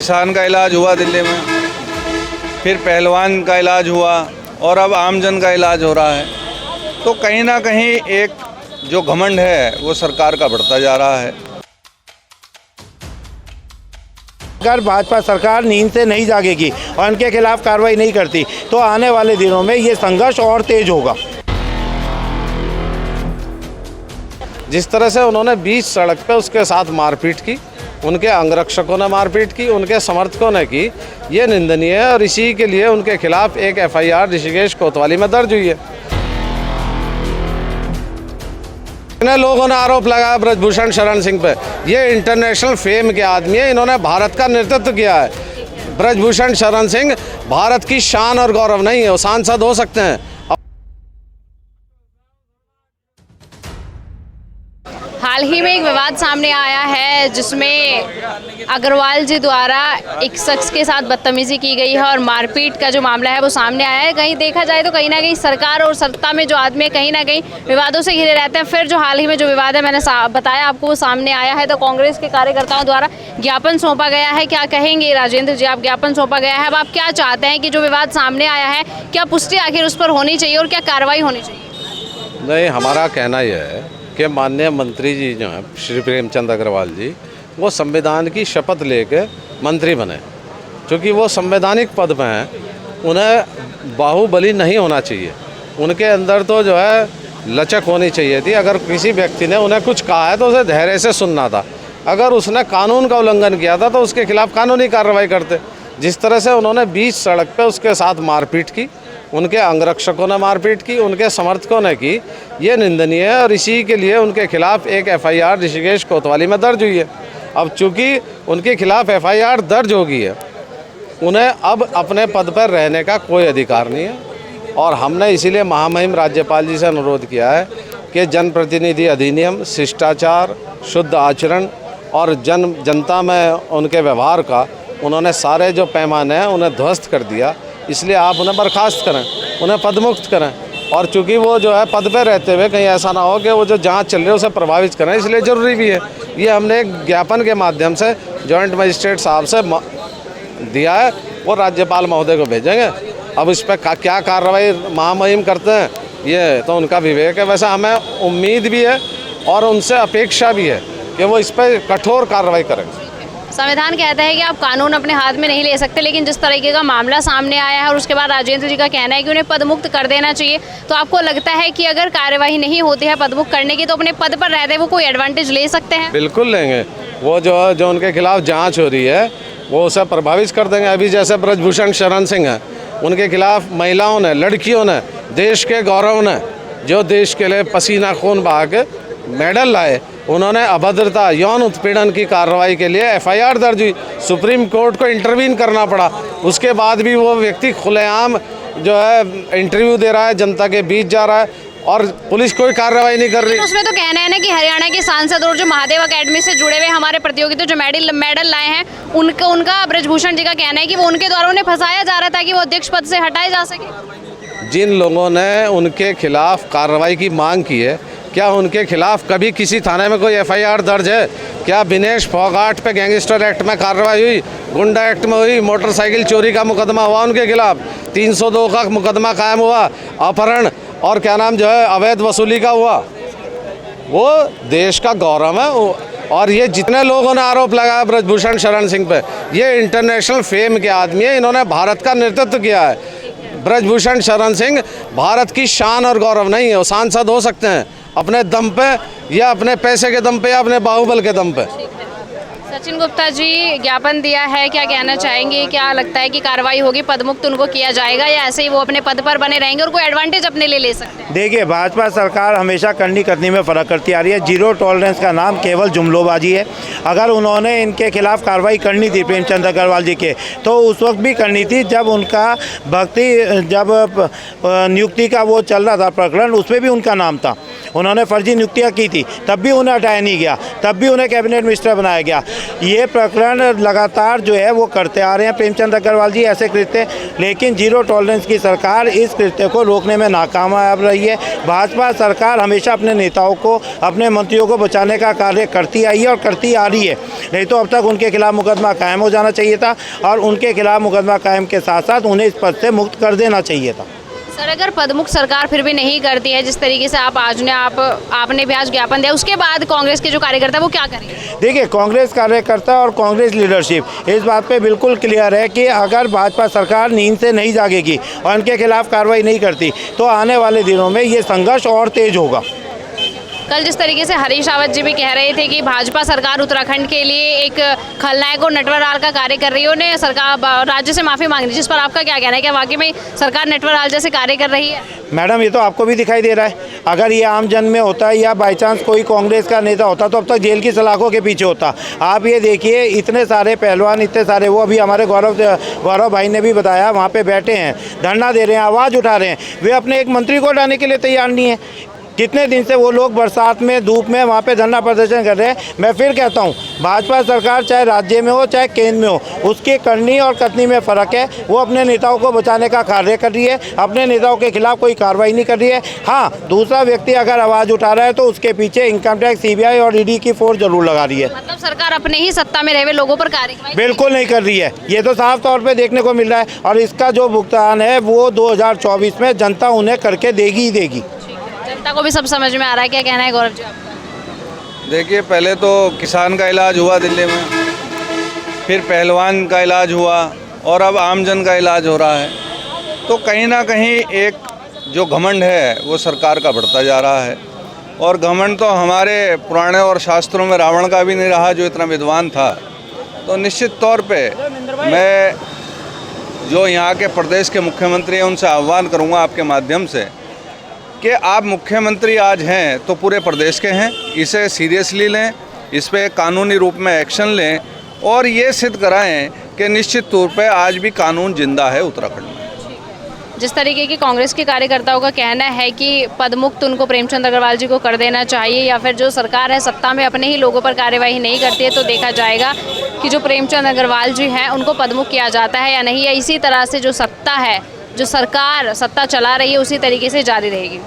किसान का इलाज हुआ दिल्ली में, फिर पहलवान का इलाज हुआ और अब आमजन का इलाज हो रहा है। तो कहीं ना कहीं एक जो घमंड है वो सरकार का बढ़ता जा रहा है। अगर भाजपा सरकार नींद से नहीं जागेगी और उनके खिलाफ कार्रवाई नहीं करती तो आने वाले दिनों में ये संघर्ष और तेज होगा। जिस तरह से उन्होंने बीच सड़क पे उसके साथ मारपीट की, उनके अंगरक्षकों ने मारपीट की, उनके समर्थकों ने की, ये निंदनीय है और इसी के लिए उनके खिलाफ एक एफआईआर ऋषिकेश कोतवाली में दर्ज हुई है। इतने लोगों ने आरोप लगाया ब्रजभूषण शरण सिंह पे, ये इंटरनेशनल फेम के आदमी है, इन्होंने भारत का नेतृत्व किया है। ब्रजभूषण शरण सिंह भारत की शान और गौरव नहीं है, वो सांसद हो सकते हैं। हाल ही में एक विवाद सामने आया है जिसमें अग्रवाल जी द्वारा एक शख्स के साथ बदतमीजी की गई है और मारपीट का जो मामला है वो सामने आया है। कहीं देखा जाए तो कहीं ना कहीं सरकार और सत्ता में जो आदमी है कहीं ना कहीं विवादों से घिरे रहते हैं। फिर जो हाल ही में जो विवाद है मैंने बताया आपको वो सामने आया है, तो कांग्रेस के कार्यकर्ताओं द्वारा ज्ञापन सौंपा गया है। क्या कहेंगे राजेंद्र जी, आप ज्ञापन सौंपा गया है, अब आप क्या चाहते हैं कि जो विवाद सामने आया है क्या पुष्टि आखिर उस पर होनी चाहिए और क्या कार्रवाई होनी चाहिए? नहीं, हमारा कहना यह है कि माननीय मंत्री जी जो हैं श्री प्रेमचंद अग्रवाल जी, वो संविधान की शपथ लेके मंत्री बने। क्योंकि वो संवैधानिक पद पे हैं, उन्हें बाहुबली नहीं होना चाहिए। उनके अंदर तो जो है लचक होनी चाहिए थी। अगर किसी व्यक्ति ने उन्हें कुछ कहा है तो उसे धैर्य से सुनना था। अगर उसने कानून का उल्लंघन किया था तो उसके खिलाफ कानूनी कार्रवाई करते। जिस तरह से उन्होंने बीच सड़क पर उसके साथ मारपीट की, उनके अंगरक्षकों ने मारपीट की, उनके समर्थकों ने की, ये निंदनीय है और इसी के लिए उनके खिलाफ एक एफआईआर ऋषिकेश कोतवाली में दर्ज हुई है। अब चूंकि उनके खिलाफ एफआईआर दर्ज हो गई है, उन्हें अब अपने पद पर रहने का कोई अधिकार नहीं है। और हमने इसीलिए महामहिम राज्यपाल जी से अनुरोध किया है कि जनप्रतिनिधि अधिनियम, शिष्टाचार, शुद्ध आचरण और जनता में उनके व्यवहार का उन्होंने सारे जो पैमाने हैं उन्हें ध्वस्त कर दिया। इसलिए आप उन्हें बर्खास्त करें, उन्हें पदमुक्त करें। और चूंकि वो जो है पद पे रहते हुए कहीं ऐसा ना हो कि वो जो जांच चल रही है उसे प्रभावित करें, इसलिए ज़रूरी भी है। ये हमने एक ज्ञापन के माध्यम से जॉइंट मजिस्ट्रेट साहब से दिया है, वो राज्यपाल महोदय को भेजेंगे। अब इस पर क्या कार्रवाई महामहिम करते हैं ये तो उनका विवेक है। वैसे हमें उम्मीद भी है और उनसे अपेक्षा भी है कि वो इस पर कठोर कार्रवाई करेंगे। संविधान कहता है कि आप कानून अपने हाथ में नहीं ले सकते, लेकिन जिस तरीके का मामला सामने आया है और उसके बाद राजेंद्र जी का कहना है कि उन्हें पदमुक्त कर देना चाहिए, तो आपको लगता है कि अगर कार्यवाही नहीं होती है पदमुक्त करने की तो अपने पद पर रहते वो कोई एडवांटेज ले सकते हैं? बिल्कुल लेंगे। वो जो उनके खिलाफ जांच हो रही है वो उसे प्रभावित कर देंगे। अभी जैसे ब्रजभूषण शरण सिंह हैं, उनके खिलाफ महिलाओं ने, लड़कियों ने, देश के गौरव ने, जो देश के लिए पसीना खून बहा के मेडल लाए, उन्होंने अभद्रता, यौन उत्पीड़न की कार्रवाई के लिए एफआईआर दर्ज हुई। सुप्रीम कोर्ट को इंटरवीन करना पड़ा। उसके बाद भी वो व्यक्ति खुलेआम जो है इंटरव्यू दे रहा है, जनता के बीच जा रहा है और पुलिस कोई कार्रवाई नहीं कर रही। उसमें तो कहना है ना कि हरियाणा के सांसद और जो महादेव अकेडमी से जुड़े हुए हमारे प्रतियोगी तो जो मेडल लाए हैं उनका ब्रजभूषण जी का कहना है कि वो उनके द्वारा उन्हें फंसाया जा रहा था कि वो अध्यक्ष पद से हटाए जा सके। जिन लोगों ने उनके खिलाफ कार्रवाई की मांग की है, क्या उनके खिलाफ कभी किसी थाने में कोई एफआईआर दर्ज है? क्या विनेश फोगाट पे गैंगस्टर एक्ट में कार्रवाई हुई, गुंडा एक्ट में हुई, मोटरसाइकिल चोरी का मुकदमा हुआ उनके खिलाफ, 302 का मुकदमा कायम हुआ, अपहरण और क्या नाम जो है अवैध वसूली का हुआ? वो देश का गौरव है। और ये जितने लोगों ने आरोप लगाया ब्रजभूषण शरण सिंह पे, ये इंटरनेशनल फेम के आदमी है, इन्होंने भारत का नेतृत्व किया है। ब्रजभूषण शरण सिंह भारत की शान और गौरव नहीं है, वो सांसद हो सकते हैं अपने दम पे या अपने पैसे के दम पे या अपने बाहुबल के दम पे। सचिन गुप्ता जी ज्ञापन दिया है, क्या कहना चाहेंगे? क्या लगता है कि कार्रवाई होगी, पदमुक्त उनको किया जाएगा या ऐसे ही वो अपने पद पर बने रहेंगे और कोई एडवांटेज अपने लिए ले सकते हैं? देखिए, भाजपा सरकार हमेशा करनी करनी में फ़र्क करती आ रही है। जीरो टॉलरेंस का नाम केवल जुमलोबाजी है। अगर उन्होंने इनके खिलाफ कार्रवाई करनी थी प्रेमचंद अग्रवाल जी के, तो उस वक्त भी करनी थी जब उनका जब नियुक्ति का वो चल रहा था प्रकरण, उसमें भी उनका नाम था। उन्होंने फर्जी नियुक्तियाँ की थी, तब भी उन्हें हटाया नहीं गया, तब भी उन्हें कैबिनेट मिनिस्टर बनाया गया। ये प्रकरण लगातार जो है वो करते आ रहे हैं प्रेमचंद अग्रवाल जी ऐसे कृत्य, लेकिन जीरो टॉलरेंस की सरकार इस कृत्य को रोकने में नाकामयाब रही है। भाजपा सरकार हमेशा अपने नेताओं को, अपने मंत्रियों को बचाने का कार्य करती आई है और करती आ रही है। नहीं तो अब तक उनके खिलाफ मुकदमा कायम हो जाना चाहिए था और उनके खिलाफ मुकदमा कायम के साथ साथ उन्हें इस पद से मुक्त कर देना चाहिए था। सर, अगर पदमुक्त सरकार फिर भी नहीं करती है, जिस तरीके से आपने भी आज ज्ञापन दिया, उसके बाद कांग्रेस के जो कार्यकर्ता वो क्या करेंगे? देखिए, कांग्रेस कार्यकर्ता और कांग्रेस लीडरशिप इस बात पे बिल्कुल क्लियर है कि अगर भाजपा सरकार नींद से नहीं जागेगी और उनके खिलाफ कार्रवाई नहीं करती तो आने वाले दिनों में ये संघर्ष और तेज होगा। कल जिस तरीके से हरीश रावत जी भी कह रहे थे कि भाजपा सरकार उत्तराखंड के लिए एक खलनायक और नटवरलाल का कार्य कर रही है, उन्हें सरकार राज्य से माफ़ी मांग रही है, जिस पर आपका क्या कहना है? क्या वाकई में सरकार नटवरलाल जैसे कार्य कर रही है? मैडम, ये तो आपको भी दिखाई दे रहा है। अगर ये आम जन में होता है या बाई चांस कोई कांग्रेस का नेता होता तो अब तक जेल की सलाखों के पीछे होता। आप ये देखिए, इतने सारे पहलवान, इतने सारे, वो अभी हमारे गौरव भाई ने भी बताया, वहाँ पे बैठे हैं, धरना दे रहे हैं, आवाज़ उठा रहे हैं। वे अपने एक मंत्री को हटाने के लिए तैयार नहीं है। कितने दिन से वो लोग बरसात में, धूप में वहाँ पे धरना प्रदर्शन कर रहे हैं। मैं फिर कहता हूँ, भाजपा सरकार चाहे राज्य में हो चाहे केंद्र में हो, उसकी करनी और कथनी में फ़र्क है। वो अपने नेताओं को बचाने का कार्य कर रही है, अपने नेताओं के खिलाफ कोई कार्रवाई नहीं कर रही है। हाँ, दूसरा व्यक्ति अगर आवाज़ उठा रहा है तो उसके पीछे इनकम टैक्स, CBI और ED की फोर्स जरूर लगा रही है। मतलब सरकार अपने ही सत्ता में रहे हुए लोगों पर कार्रवाई बिल्कुल नहीं कर रही है। ये तो साफ तौर पर देखने को मिल रहा है और इसका जो भुगतान है वो 2024 में जनता उन्हें करके देगी ही देगी। जनता को भी सब समझ में आ रहा है। क्या कहना है गौरव जी आपका? देखिए, पहले तो किसान का इलाज हुआ दिल्ली में, फिर पहलवान का इलाज हुआ और अब आमजन का इलाज हो रहा है। तो कहीं ना कहीं एक जो घमंड है वो सरकार का बढ़ता जा रहा है। और घमंड तो हमारे पुराने और शास्त्रों में रावण का भी नहीं रहा, जो इतना विद्वान था। तो निश्चित तौर पे मैं जो यहाँ के प्रदेश के मुख्यमंत्री हैं उनसे आह्वान करूँगा आपके माध्यम से कि आप मुख्यमंत्री आज हैं तो पूरे प्रदेश के हैं, इसे सीरियसली लें, इस पे कानूनी रूप में एक्शन लें और ये सिद्ध कराएं कि निश्चित तौर पे आज भी कानून जिंदा है उत्तराखंड में। जिस तरीके की कांग्रेस के कार्यकर्ताओं का कहना है कि पदमुक्त उनको प्रेमचंद अग्रवाल जी को कर देना चाहिए, या फिर जो सरकार है सत्ता में अपने ही लोगों पर कार्यवाही नहीं करती है तो देखा जाएगा कि जो प्रेमचंद अग्रवाल जी हैं उनको पदमुक्त किया जाता है या नहीं, या इसी तरह से जो सत्ता है, जो सरकार सत्ता चला रही है उसी तरीके से जारी रहेगी।